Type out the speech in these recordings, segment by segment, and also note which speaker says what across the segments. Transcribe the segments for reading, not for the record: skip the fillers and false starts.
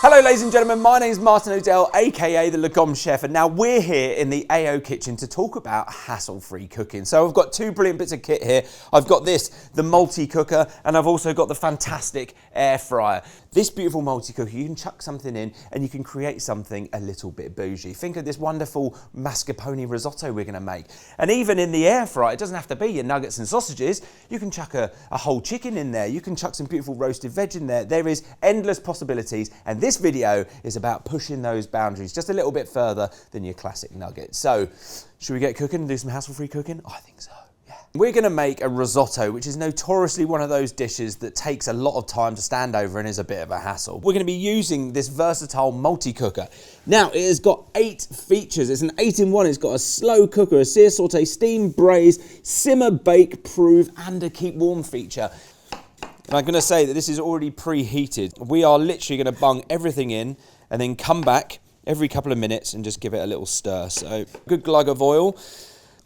Speaker 1: Hello ladies and gentlemen, my name is Martin O'Dell, aka the Lagom Chef, and now we're here in the AO kitchen to talk about hassle-free cooking. So I've got two brilliant bits of kit here. I've got this, the multi-cooker, and I've also got the fantastic air fryer. This beautiful multi-cooker, you can chuck something in and you can create something a little bit bougie. Think of this wonderful mascarpone risotto we're gonna make. And even in the air fryer, it doesn't have to be your nuggets and sausages. You can chuck a whole chicken in there. You can chuck some beautiful roasted veg in there. There is endless possibilities, and this video is about pushing those boundaries just a little bit further than your classic nugget. So, should we get cooking and do some hassle-free cooking? I think so, yeah. We're gonna make a risotto, which is notoriously one of those dishes that takes a lot of time to stand over and is a bit of a hassle. We're gonna be using this versatile multi-cooker. Now, it has got 8 features. It's an 8-in-1. It's got a slow cooker, a sear, saute, steam, braise, simmer, bake, prove, and a keep warm feature. And I'm going to say that this is already preheated. We are literally going to bung everything in and then come back every couple of minutes and just give it a little stir. So, good glug of oil.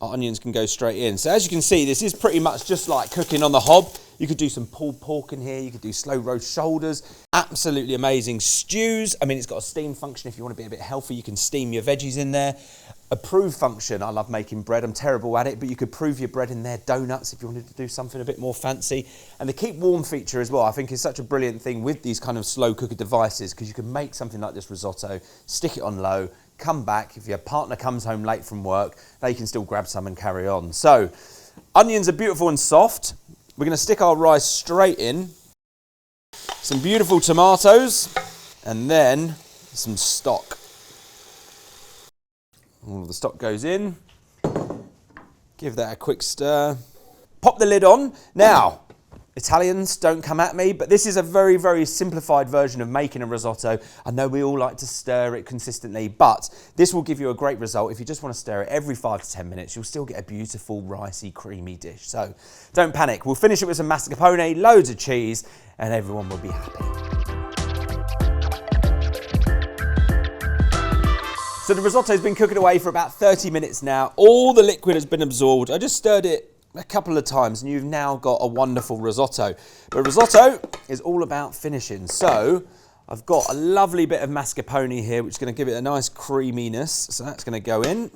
Speaker 1: Our onions can go straight in. So as you can see, this is pretty much just like cooking on the hob. You could do some pulled pork in here. You could do slow roast shoulders. Absolutely amazing stews. I mean, it's got a steam function. If you want to be a bit healthy, you can steam your veggies in there. A prove function. I love making bread. I'm terrible at it, but you could prove your bread in there. Donuts, if you wanted to do something a bit more fancy. And the keep warm feature as well, I think is such a brilliant thing with these kind of slow cooker devices, because you can make something like this risotto, stick it on low, come back. If your partner comes home late from work, they can still grab some and carry on. So, onions are beautiful and soft. We're going to stick our rice straight in. Some beautiful tomatoes, and then some stock. All of the stock goes in. Give that a quick stir. Pop the lid on. Now, Italians, don't come at me, but this is a very, very simplified version of making a risotto. I know we all like to stir it consistently, but this will give you a great result. If you just want to stir it every 5 to 10 minutes, you'll still get a beautiful, ricey, creamy dish. So don't panic. We'll finish it with some mascarpone, loads of cheese, and everyone will be happy. So the risotto's been cooking away for about 30 minutes now. All the liquid has been absorbed. I just stirred it a couple of times and you've now got a wonderful risotto. But risotto is all about finishing. So I've got a lovely bit of mascarpone here, which is going to give it a nice creaminess. So that's going to go in.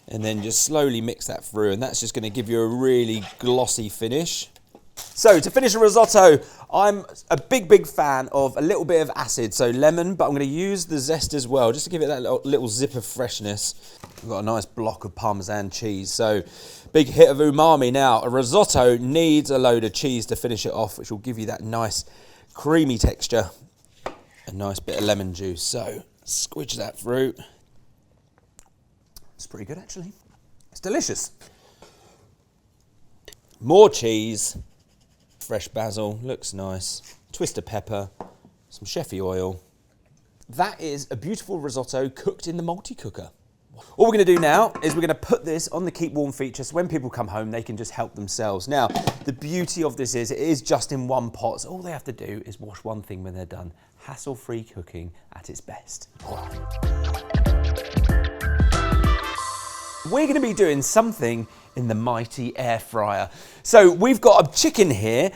Speaker 1: And then just slowly mix that through, and that's just going to give you a really glossy finish. So to finish a risotto, I'm a big fan of a little bit of acid, so lemon, but I'm going to use the zest as well, just to give it that little zip of freshness. We've got a nice block of Parmesan cheese, so big hit of umami. Now, a risotto needs a load of cheese to finish it off, which will give you that nice creamy texture. A nice bit of lemon juice, so squidge that through. It's pretty good, actually. It's delicious. More cheese. Fresh basil, looks nice. Twist of pepper, some chefy oil. That is a beautiful risotto cooked in the multi-cooker. All we're going to do now is we're going to put this on the keep warm feature, so when people come home they can just help themselves. Now, the beauty of this is it is just in one pot, so all they have to do is wash one thing when they're done. Hassle-free cooking at its best. We're going to be doing something in the mighty air fryer. So we've got a chicken here,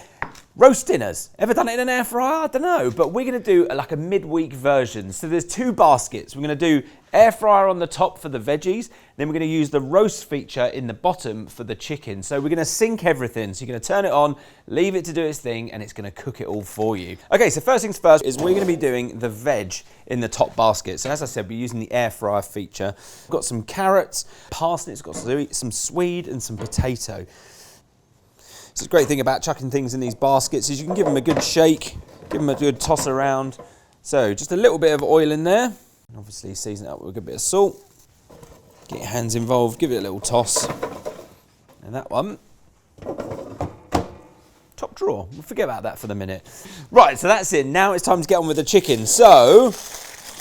Speaker 1: roast dinners. Ever done it in an air fryer? I don't know, but we're going to do like a midweek version. So there's 2 baskets. We're going to do air fryer on the top for the veggies, then we're going to use the roast feature in the bottom for the chicken. So we're going to sync everything. So you're going to turn it on, leave it to do its thing, and it's going to cook it all for you. Okay, so first things first is we're going to be doing the veg in the top basket. So as I said, we're using the air fryer feature. We've got some carrots, parsnips, got some swede and some potato. So the great thing about chucking things in these baskets is you can give them a good shake, give them a good toss around. So just a little bit of oil in there. Obviously season it up with a good bit of salt. Get your hands involved, give it a little toss. And that one, top drawer. We'll forget about that for the minute. Right, so that's it. Now it's time to get on with the chicken. So,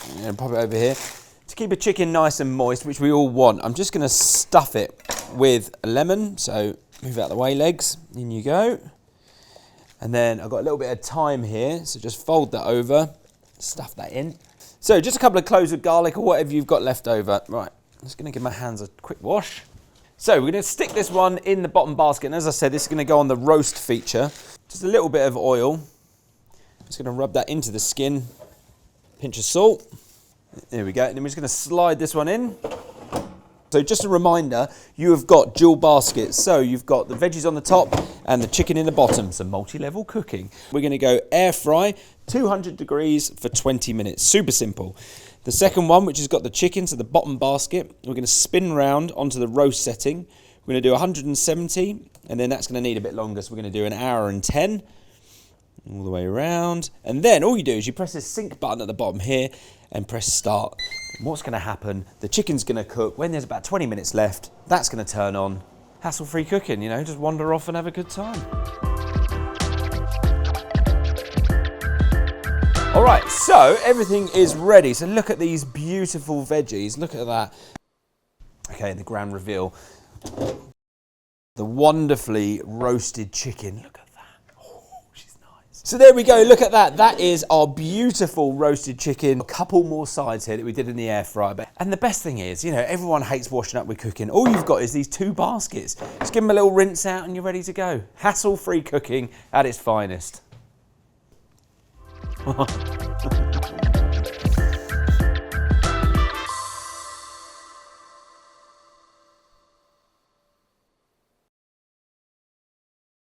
Speaker 1: I'm going to pop it over here. To keep a chicken nice and moist, which we all want, I'm just going to stuff it with a lemon. So, move out of the way, legs. In you go. And then I've got a little bit of thyme here. So just fold that over, stuff that in. So just a couple of cloves of garlic or whatever you've got left over. Right, I'm just going to give my hands a quick wash. So we're going to stick this one in the bottom basket. And as I said, this is going to go on the roast feature. Just a little bit of oil. Just gonna rub that into the skin. Pinch of salt. There we go. And then we're just gonna slide this one in. So just a reminder, you have got dual baskets. So you've got the veggies on the top and the chicken in the bottom. So multi-level cooking. We're gonna go air fry, 200 degrees for 20 minutes. Super simple. The second one, which has got the chicken to the bottom basket, we're gonna spin round onto the roast setting. We're gonna do 170, and then that's gonna need a bit longer. So we're gonna do an hour and 10, all the way around. And then all you do is you press this sync button at the bottom here and press start. And what's gonna happen, the chicken's gonna cook. When there's about 20 minutes left, that's gonna turn on. Hassle-free cooking, you know, just wander off and have a good time. All right, so everything is ready. So look at these beautiful veggies. Look at that. Okay, the grand reveal. The wonderfully roasted chicken. Look at that. Oh, she's nice. So there we go. Look at that. That is our beautiful roasted chicken. A couple more sides here that we did in the air fryer. And the best thing is, you know, everyone hates washing up with cooking. All you've got is these 2 baskets. Just give them a little rinse out and you're ready to go. Hassle-free cooking at its finest.